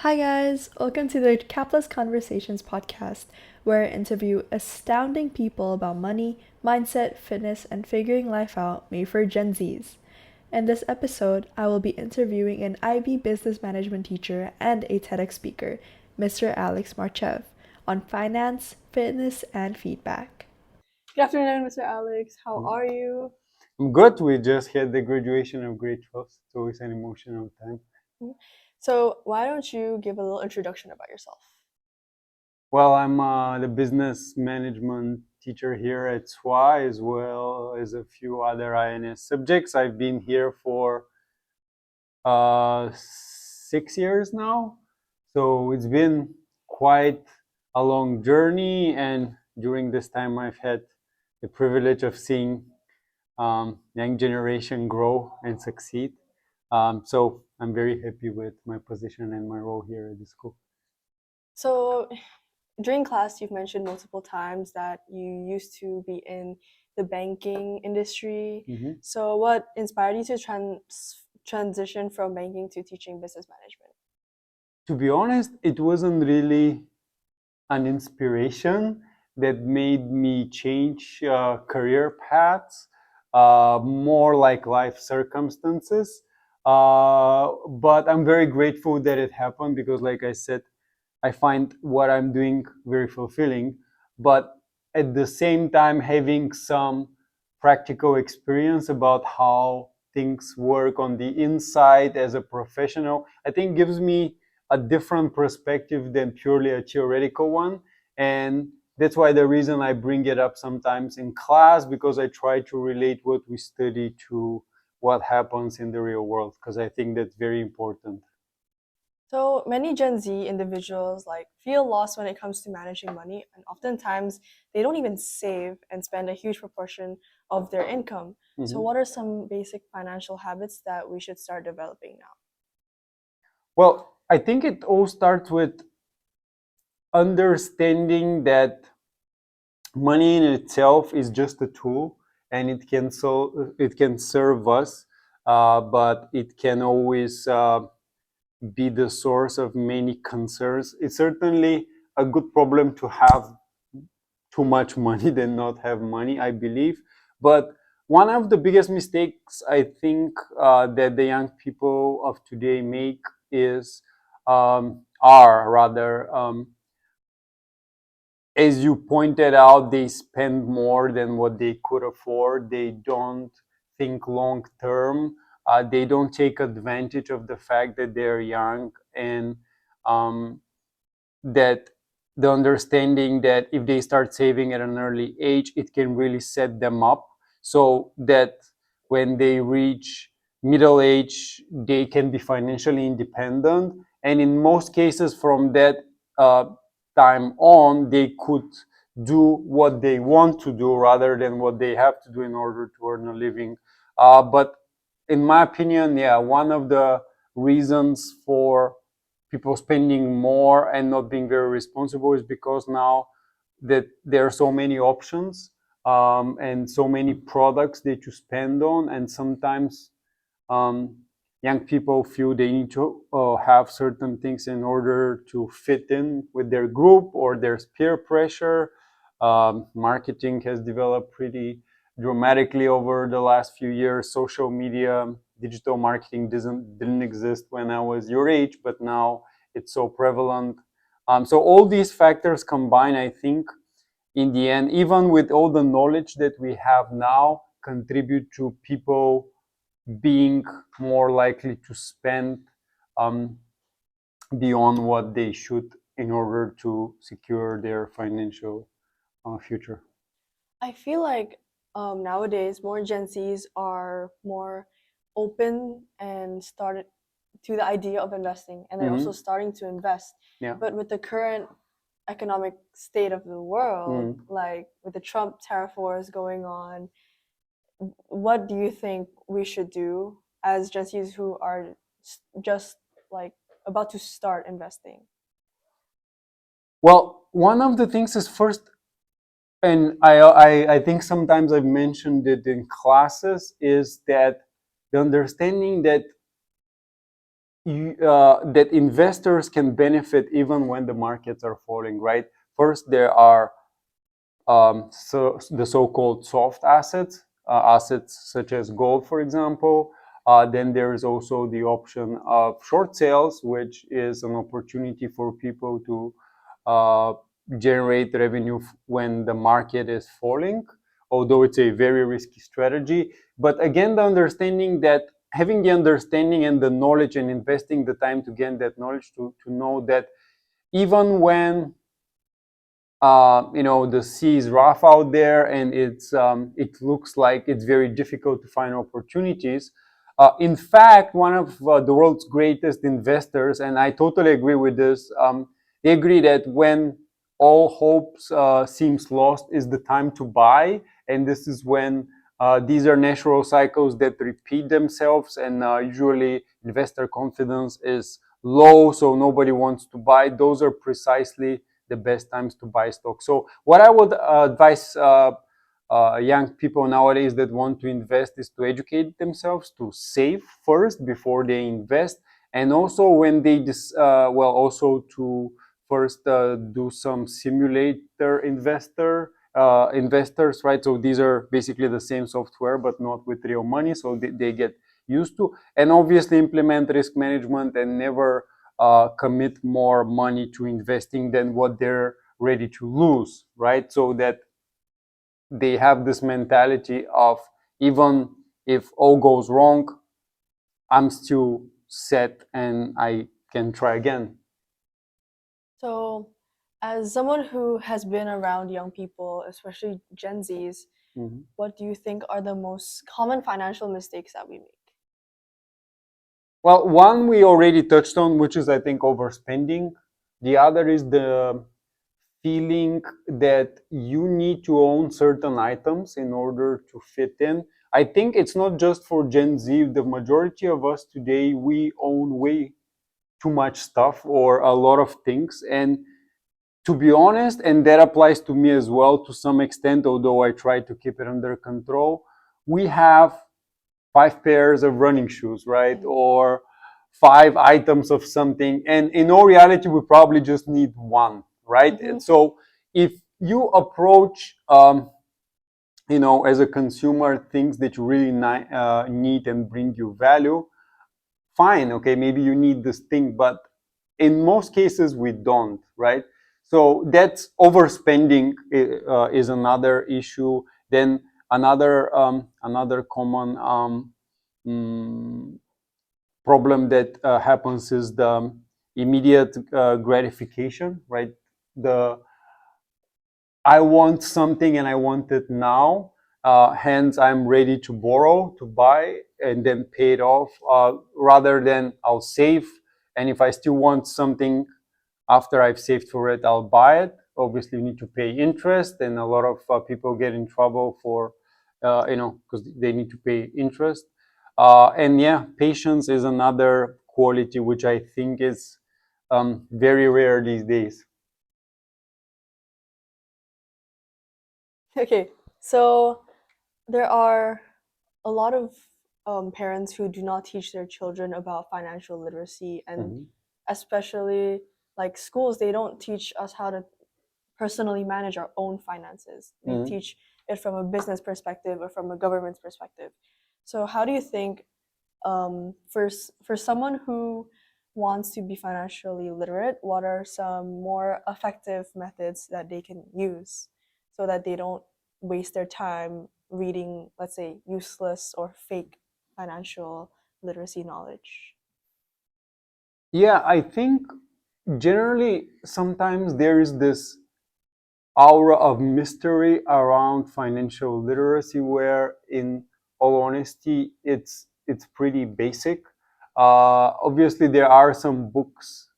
Hi, guys. Welcome to the Capless Conversations podcast, where I interview astounding people about money, mindset, fitness, and figuring life out made for Gen Zs. In this episode, I will be interviewing an IB business management teacher and a TEDx speaker, Mr. Aleks Marchev, on finance, fitness, and feedback. Good afternoon, Mr. Aleks. How are you? I'm good. We just had the graduation of grade 12. It's always an emotional time. So, why don't you give a little introduction about yourself? Well, I'm the business management teacher here at SWA, as well as a few other INS subjects. I've been here for 6 years now. So it's been quite a long journey. And during this time, I've had the privilege of seeing young generation grow and succeed. So I'm very happy with my position and my role here at the school. So, during class, you've mentioned multiple times that you used to be in the banking industry. Mm-hmm. So, what inspired you to transition from banking to teaching business management? To be honest, it wasn't really an inspiration that made me change career paths, more like life circumstances. But I'm very grateful that it happened because, like I said, I find what I'm doing very fulfilling. But at the same time, having some practical experience about how things work on the inside as a professional, I think gives me a different perspective than purely a theoretical one. And that's why the reason I bring it up sometimes in class, because I try to relate what we study to what happens in the real world, because I think that's very important. So many Gen Z individuals feel lost when it comes to managing money, and oftentimes they don't even save and spend a huge proportion of their income. So, Mhm. what are some basic financial habits that we should start developing now? Well, I think it all starts with understanding that money in itself is just a tool, and it can serve us, but it can always be the source of many concerns. It's certainly a good problem to have too much money than not have money, I believe. But one of the biggest mistakes I think that the young people of today make is are rather as you pointed out, they spend more than what they could afford. They don't think long term. They don't take advantage of the fact that they're young, and um, that the understanding that if they start saving at an early age, it can really set them up so that when they reach middle age, they can be financially independent. And in most cases, from that uh, time on, they could do what they want to do rather than what they have to do in order to earn a living. But in my opinion, yeah, one of the reasons for people spending more and not being very responsible is because now that there are so many options and so many products that you spend on, and sometimes um, young people feel they need to have certain things in order to fit in with their group, or there's peer pressure. Marketing has developed pretty dramatically over the last few years. Social media, digital marketing didn't exist when I was your age, but now it's so prevalent. So all these factors combine, I think, in the end, even with all the knowledge that we have now, contribute to people being more likely to spend um, beyond what they should in order to secure their financial future. I feel like nowadays more Gen Zs are more open and started to the idea of investing, and they're also Mm-hmm. starting to invest. Yeah. But with the current economic state of the world, Mm. like with the Trump tariff wars going on, what do you think we should do as Gen Zs who are just like about to start investing? Well, one of the things is first, and I think sometimes I've mentioned it in classes, is that the understanding that that investors can benefit even when the markets are falling, right? First, there are the so-called soft assets, assets such as gold, for example. Then there is also the option of short sales, which is an opportunity for people to uh, generate revenue when the market is falling, although it's a very risky strategy. But again, the understanding that having the understanding and the knowledge and investing the time to gain that knowledge to know that even when the sea is rough out there and it looks like it's very difficult to find opportunities. In fact, one of the world's greatest investors, and I totally agree with this, they agree that when all hopes seems lost is the time to buy, and this is when these are natural cycles that repeat themselves, and usually investor confidence is low, so nobody wants to buy. Those are precisely the best times to buy stock. So what I would advise young people nowadays that want to invest is to educate themselves, to save first before they invest, and also when they also to first do some simulator investors, right? So these are basically the same software but not with real money, so they get used to, and obviously implement risk management and never commit more money to investing than what they're ready to lose, right? So that they have this mentality of, even if all goes wrong, I'm still set and I can try again. So, as someone who has been around young people, especially Gen Zs, Mhm. what do you think are the most common financial mistakes that we make? Well, one we already touched on, which is, I think, overspending. The other is the feeling that you need to own certain items in order to fit in. I think it's not just for Gen Z. The majority of us today, we own way too much stuff or a lot of things. And to be honest, and that applies to me as well to some extent, although I try to keep it under control, we have 5 pairs of running shoes, right? Or 5 items of something. And in all reality, we probably just need one, right? Mm-hmm. So if you approach, as a consumer, things that you really need and bring you value, fine, okay, maybe you need this thing, but in most cases we don't, right? So that's overspending is another issue. Then another common mm, problem that happens is the immediate gratification, right? The I want something and I want it now. Hence, I'm ready to borrow, to buy, and then pay it off, rather than I'll save. And if I still want something after I've saved for it, I'll buy it. Obviously, you need to pay interest, and a lot of people get in trouble for, because they need to pay interest. And yeah, patience is another quality which I think is very rare these days. Okay, so there are a lot of parents who do not teach their children about financial literacy, and Mhm. especially like schools, they don't teach us how to personally manage our own finances. They Mhm. teach it from a business perspective or from a government's perspective. So, how do you think for someone who wants to be financially literate, what are some more effective methods that they can use so that they don't waste their time reading, let's say, useless or fake financial literacy knowledge? Yeah, I think generally sometimes there is this aura of mystery around financial literacy where, in all honesty, it's pretty basic. Obviously there are some books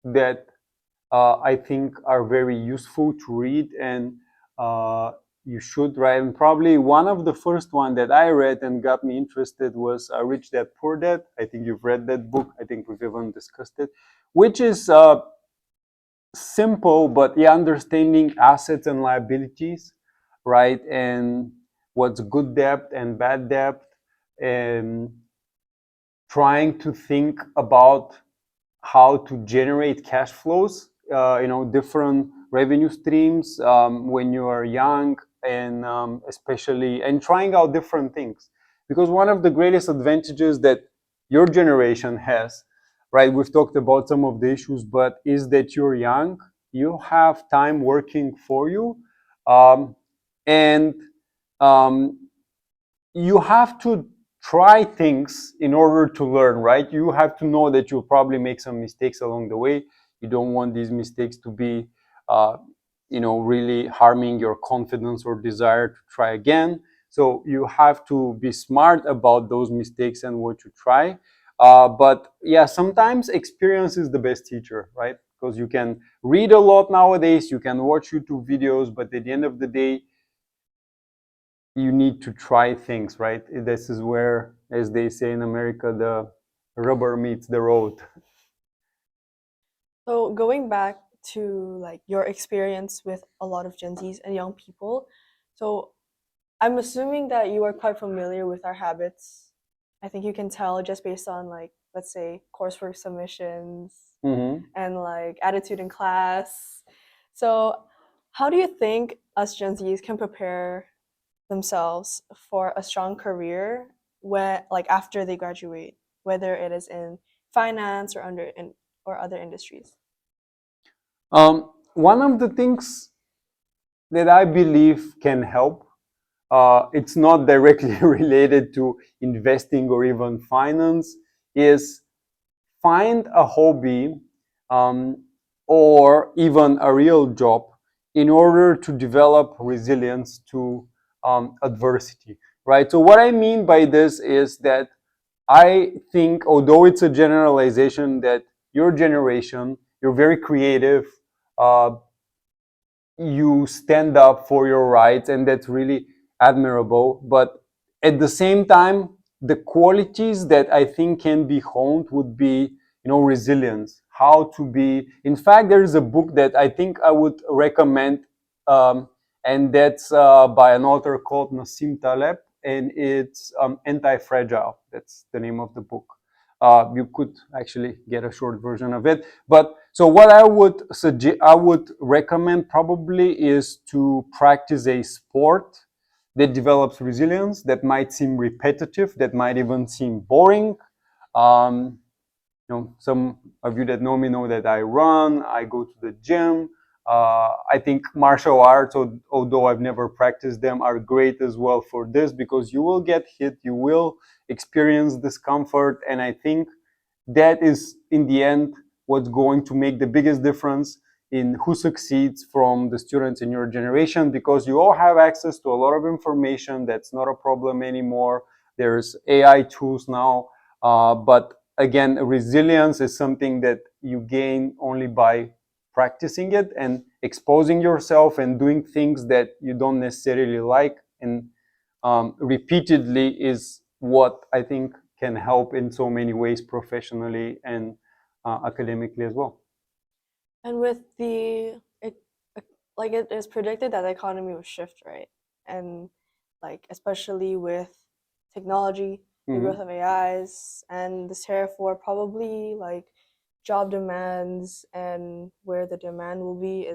that I think are very useful to read, and uh, you should read. And probably one of the first one that I read and got me interested was Rich Dad Poor Dad. I think you've read that book. I think we've even discussed it, which is simple, but yeah, understanding assets and liabilities, right? And what's good debt and bad debt, and trying to think about how to generate cash flows, different revenue streams when you are young, and especially and trying out different things. Because one of the greatest advantages that your generation has, right? We've talked about some of the issues, but is that you're young, you have time working for you, um, and um, you have to try things in order to learn, right? You have to know that you'll probably make some mistakes along the way. You don't want these mistakes to be, uh, really harming your confidence or desire to try again. So you have to be smart about those mistakes and what you try. But yeah, sometimes experience is the best teacher, right? Because you can read a lot nowadays, you can watch YouTube videos, but at the end of the day, you need to try things, right? This is where, as they say in America, the rubber meets the road. So going back to like your experience with a lot of Gen Zs and young people, so I'm assuming that you are quite familiar with our habits. I think you can tell just based on like let's say coursework submissions Mm-hmm. and like attitude in class. So how do you think us Gen Zs can prepare themselves for a strong career when like after they graduate, whether it is in finance or or other industries? One of the things that I believe can help, it's not directly related to investing or even finance, is find a hobby, um, or even a real job in order to develop resilience to adversity, right? So what I mean by this is that I think, although it's a generalization, that your generation, you're very creative, uh, you stand up for your rights, and that's really admirable. But at the same time, the qualities that I think can be honed would be, resilience, how to be. In fact, there is a book that I think I would recommend, and that's by an author called Nassim Taleb, and it's Anti-Fragile. That's the name of the book. You could actually get a short version of it. But so what I would suggest, I would recommend probably is to practice a sport that develops resilience, that might seem repetitive, that might even seem boring. Um, some of you that know me know that I run, I go to the gym. I think martial arts, although I've never practiced them, are great as well for this, because you will get hit, you will experience discomfort, and I think that is in the end what's going to make the biggest difference in who succeeds from the students in your generation, because you all have access to a lot of information. That's not a problem anymore. There's AI tools now, but again, resilience is something that you gain only by practicing it and exposing yourself and doing things that you don't necessarily like, and repeatedly is what I think can help in so many ways, professionally and academically as well. And with like it is predicted that the economy will shift, right? And like especially with technology, the growth Mm-hmm. of AIs, and this tariff war, probably like job demands and where the demand will be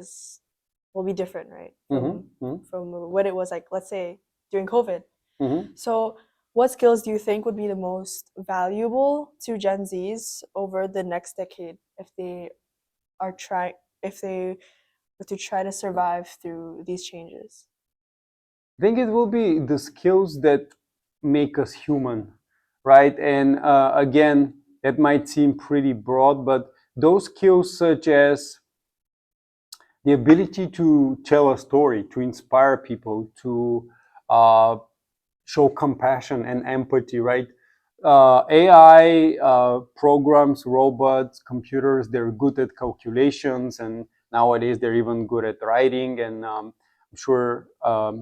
different, right? Mm-hmm. From what it was like, let's say during COVID. Mm-hmm. So, what skills do you think would be the most valuable to Gen Zs over the next decade are trying if they were to try to survive through these changes? I think it will be the skills that make us human, right? And again, that might seem pretty broad, but those skills such as the ability to tell a story, to inspire people, to uh, show compassion and empathy, right? AI programs, robots, computers, they're good at calculations, and nowadays they're even good at writing, and I'm sure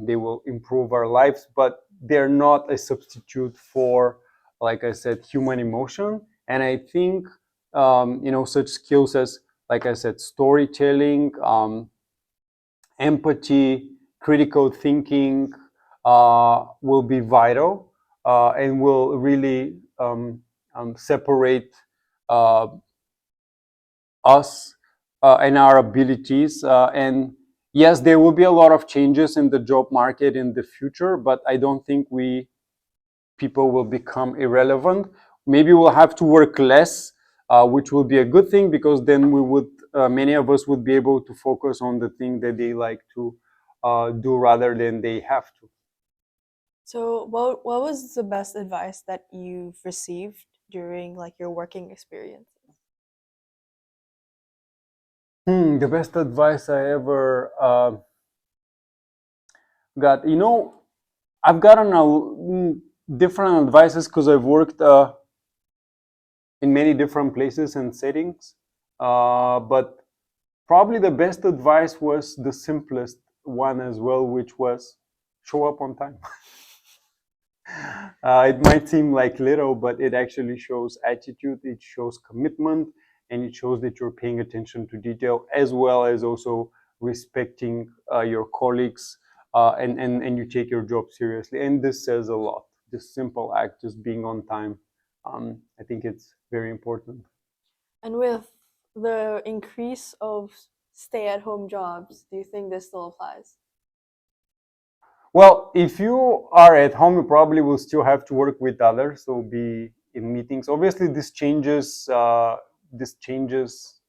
they will improve our lives, but they're not a substitute for, like I said, human emotion. And I think, such skills as, like I said, storytelling, empathy, critical thinking will be vital, and will really separate us and our abilities. And yes, there will be a lot of changes in the job market in the future, but I don't think people will become irrelevant. Maybe we'll have to work less, which will be a good thing, because then we would many of us would be able to focus on the thing that they like to do rather than they have to. So, what was the best advice that you've received during like your working experience? The best advice I ever got, I've gotten different advices because I've worked in many different places and settings. But probably the best advice was the simplest one as well, which was show up on time. It might seem like little, but it actually shows attitude, it shows commitment, and it shows that you're paying attention to detail, as well as also respecting your colleagues, and you take your job seriously. And this says a lot. This simple act, just being on time, I think it's very important. And with the increase of stay-at-home jobs, do you think this still applies? Well, if you are at home, you probably will still have to work with others, so be in meetings. Obviously, this changes. This changes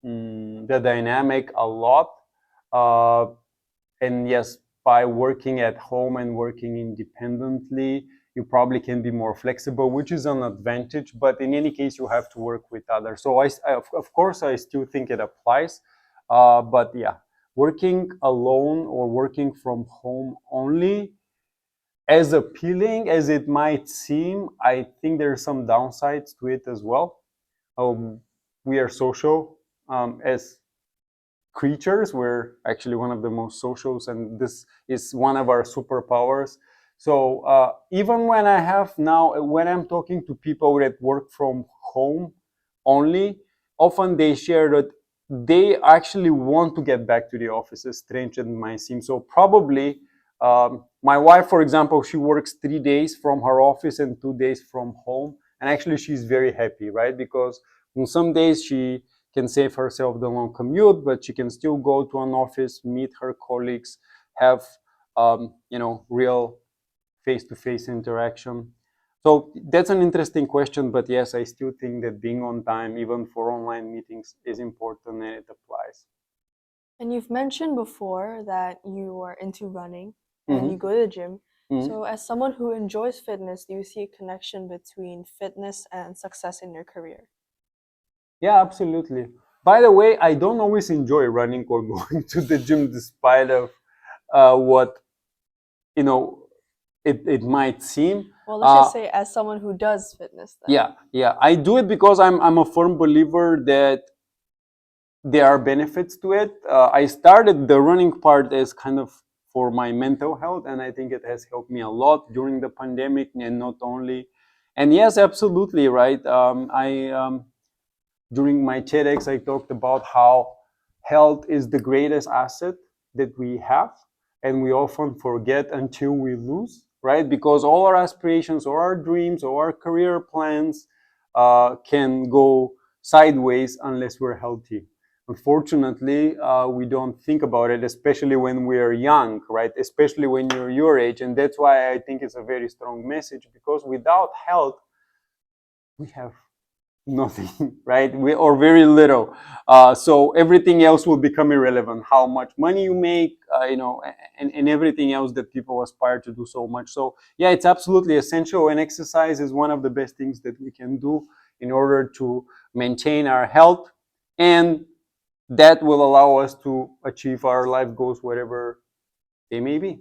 the dynamic a lot. Uh, and yes, by working at home and working independently, you probably can be more flexible, which is an advantage. But in any case, you have to work with others. So of course, I still think it applies. But yeah, working alone or working from home only, as appealing as it might seem, I think there are some downsides to it as well. Um, we are social as creatures. We're actually one of the most socials, and this is one of our superpowers. So even when I'm talking to people that work from home only, often they share that they actually want to get back to the office, as strange as it might seem. So probably my wife, for example, she works 3 days from her office and 2 days from home, and actually she's very happy, right? Because on some days she can save herself the long commute, but she can still go to an office, meet her colleagues, have real face-to-face interaction. So that's an interesting question, but yes, I still think that being on time, even for online meetings, is important, and it applies. And you've mentioned before that you are into running and Mhm. you go to the gym. Mhm. So, as someone who enjoys fitness, do you see a connection between fitness and success in your career? Yeah, absolutely. By the way, I don't always enjoy running or going to the gym, despite of what you know it might seem. Well, let's just say as someone who does fitness then. Yeah, I do it because I'm a firm believer that there are benefits to it. I started the running part as kind of for my mental health, and I think it has helped me a lot during the pandemic, and not only. And yes, absolutely right. I During my TEDx, I talked about how health is the greatest asset that we have, and we often forget until we lose, right? Because all our aspirations or our dreams or our career plans can go sideways unless we're healthy. Unfortunately, we don't think about it, especially when we're young, right? Especially when you're your age. And that's why I think it's a very strong message, because without health, we have nothing, right? Or very little. So everything else will become irrelevant. How much money you make, and everything else that people aspire to do so much. So yeah, it's absolutely essential. And exercise is one of the best things that we can do in order to maintain our health. And that will allow us to achieve our life goals, whatever they may be.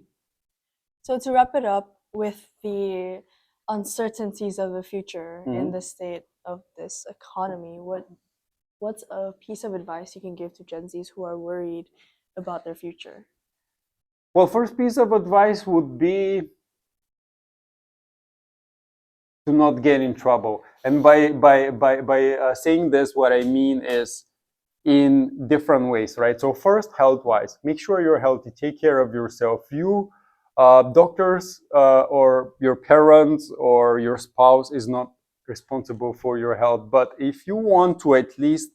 So, to wrap it up with the uncertainties of the future in the state of this economy, what's a piece of advice you can give to Gen Zs who are worried about their future? Well, first piece of advice would be to not get in trouble. And by saying this, what I mean is in different ways, right? So first, health-wise, make sure you're healthy. Take care of yourself. You, doctors, or your parents or your spouse is not responsible for your health. But if you want to at least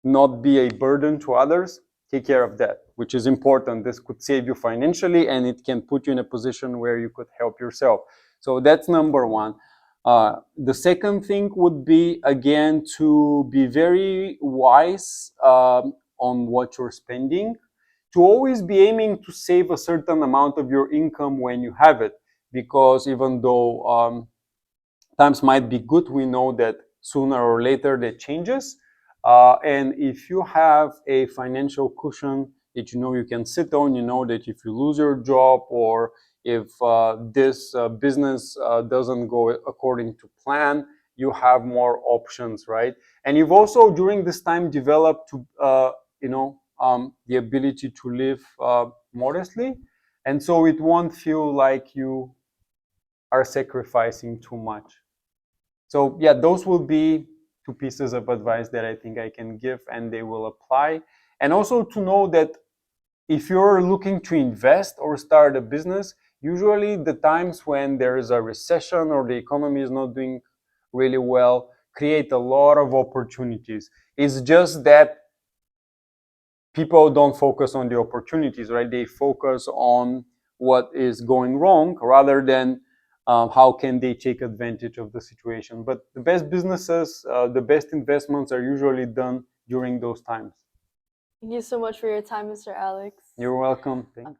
not be a burden to others, take care of that, which is important. This could save you financially, and it can put you in a position where you could help yourself. So that's number one. The second thing would be, again, to be very wise on what you're spending, to always be aiming to save a certain amount of your income when you have it, because even though times might be good, we know that sooner or later that changes. And if you have a financial cushion that you know you can sit on, you know that if you lose your job, or if this business doesn't go according to plan, you have more options, right? And you've also during this time developed to the ability to live modestly, and so it won't feel like you are sacrificing too much. So yeah, those will be two pieces of advice that I think I can give, and they will apply. And also to know that if you're looking to invest or start a business, usually the times when there is a recession or the economy is not doing really well create a lot of opportunities. It's just that people don't focus on the opportunities, right? They focus on what is going wrong rather than how can they take advantage of the situation. But the best businesses, the best investments are usually done during those times. Thank you so much for your time, Mr. Alex. You're welcome. Thanks.